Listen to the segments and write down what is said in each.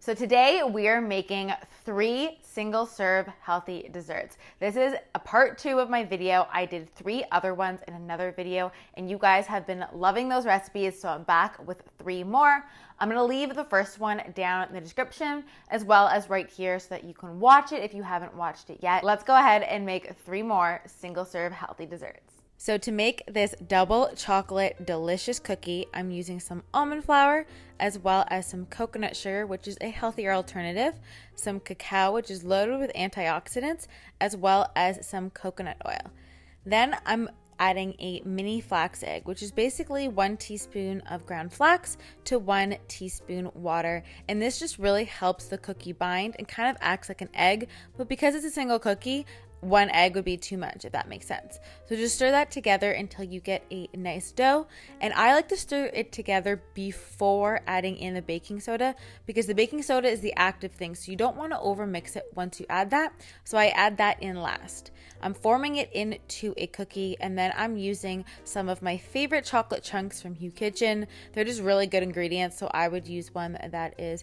So today we are making 3 single serve healthy desserts. This is a part 2 of my video. I did 3 other ones in another video and you guys have been loving those recipes, so I'm back with 3 more. I'm gonna leave the first one down in the description as well as right here so that you can watch it if you haven't watched it yet. Let's go ahead and make 3 more single serve healthy desserts. So to make this double chocolate delicious cookie, I'm using some almond flour as well as some coconut sugar, which is a healthier alternative, some cacao, which is loaded with antioxidants, as well as some coconut oil. Then I'm adding a mini flax egg, which is basically 1 teaspoon of ground flax to 1 teaspoon water. And this just really helps the cookie bind and kind of acts like an egg, but because it's a single cookie, 1 egg would be too much, if that makes sense. So just stir that together until you get a nice dough. And I like to stir it together before adding in the baking soda because the baking soda is the active thing. So you don't want to over mix it once you add that. So I add that in last. I'm forming it into a cookie and then I'm using some of my favorite chocolate chunks from Hue Kitchen. They're just really good ingredients. So I would use one that is,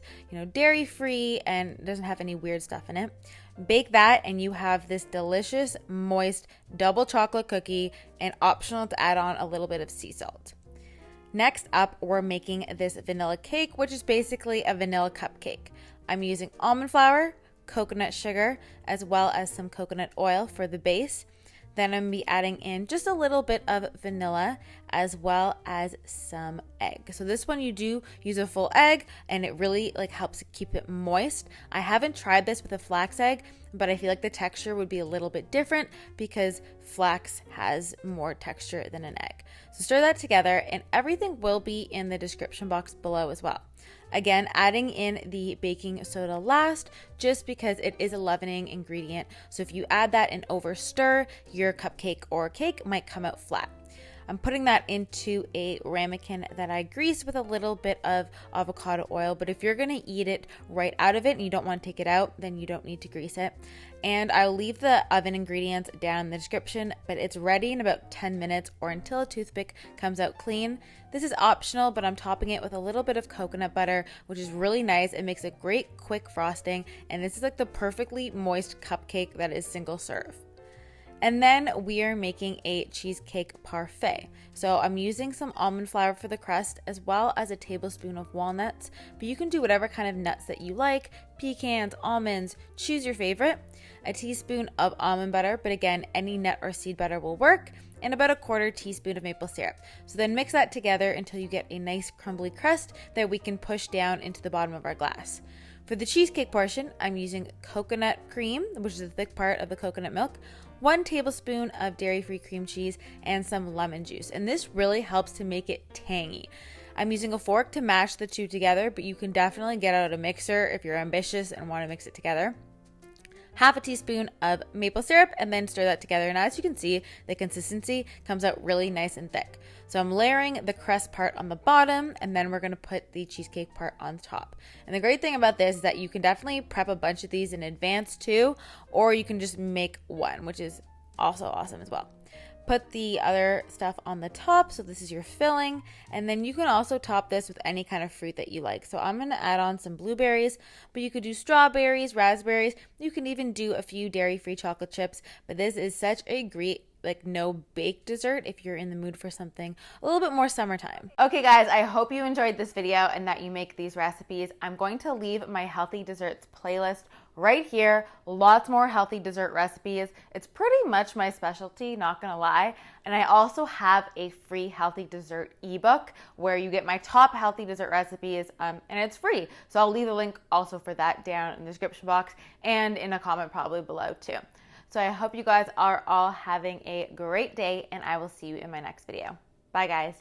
dairy free and doesn't have any weird stuff in it. Bake that and you have this delicious, moist, double chocolate cookie, and optional to add on a little bit of sea salt. Next up, we're making this vanilla cake, which is basically a vanilla cupcake. I'm using almond flour, coconut sugar, as well as some coconut oil for the base. Then I'm going to be adding in just a little bit of vanilla as well as some egg. So this one you do use a full egg and it really helps keep it moist. I haven't tried this with a flax egg, but I feel like the texture would be a little bit different because flax has more texture than an egg. So stir that together and everything will be in the description box below as well. Again, adding in the baking soda last just because it is a leavening ingredient. So if you add that and over stir, your cupcake or cake might come out flat. I'm putting that into a ramekin that I grease with a little bit of avocado oil, but if you're gonna eat it right out of it and you don't want to take it out, then you don't need to grease it. And I'll leave the oven ingredients down in the description, but it's ready in about 10 minutes or until a toothpick comes out clean. This is optional, but I'm topping it with a little bit of coconut butter, which is really nice. It makes a great quick frosting, and this is like the perfectly moist cupcake that is single serve. And then we are making a cheesecake parfait. So I'm using some almond flour for the crust as well as a tablespoon of walnuts, but you can do whatever kind of nuts that you like, pecans, almonds, choose your favorite. A teaspoon of almond butter, but again, any nut or seed butter will work, and about a 1/4 teaspoon of maple syrup. So then mix that together until you get a nice crumbly crust that we can push down into the bottom of our glass. For the cheesecake portion, I'm using coconut cream, which is the thick part of the coconut milk, 1 tablespoon of dairy-free cream cheese, and some lemon juice. And this really helps to make it tangy. I'm using a fork to mash the two together, but you can definitely get out a mixer if you're ambitious and want to mix it together. 1/2 teaspoon of maple syrup and then stir that together. And as you can see, the consistency comes out really nice and thick. So I'm layering the crust part on the bottom and then we're going to put the cheesecake part on top. And the great thing about this is that you can definitely prep a bunch of these in advance too, or you can just make one, which is also awesome as well. Put the other stuff on the top, so this is your filling, and then you can also top this with any kind of fruit that you like. So I'm going to add on some blueberries, but you could do strawberries, raspberries, you can even do a few dairy-free chocolate chips, but this is such a great no bake dessert if you're in the mood for something a little bit more summertime. Okay guys, I hope you enjoyed this video and that you make these recipes. I'm going to leave my healthy desserts playlist right here. Lots more healthy dessert recipes. It's pretty much my specialty, not gonna lie. And I also have a free healthy dessert ebook where you get my top healthy dessert recipes and it's free. So I'll leave the link also for that down in the description box and in a comment probably below too. So I hope you guys are all having a great day and I will see you in my next video. Bye guys.